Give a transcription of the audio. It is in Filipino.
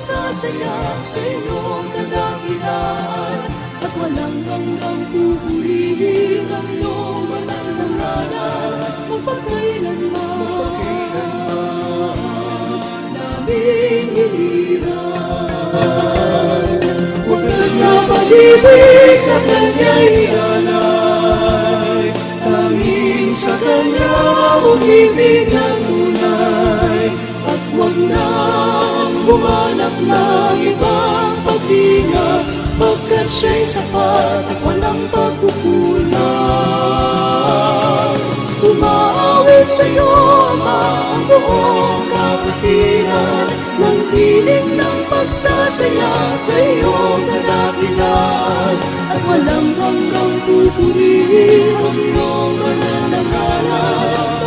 pagsasaya sa iyong kadakilan. At walang hanggang pupurihin ang iyong banal na ngalan, magpakailanman namin hiniran. Wagas na pag-ibig sa Kanya'y alay, tanging sa Kanya umibig ng tunay. At huwag nang humanap ng ibang pag-ingat, pagkat siya'y sapat at walang pagkukulang. Umaawit sa'yo, Ama, ang buong kapatiran, ng piling ng pagsasaya sa iyong kadakilan. At walang hanggang pupurihin ang iyong banal na ngalan,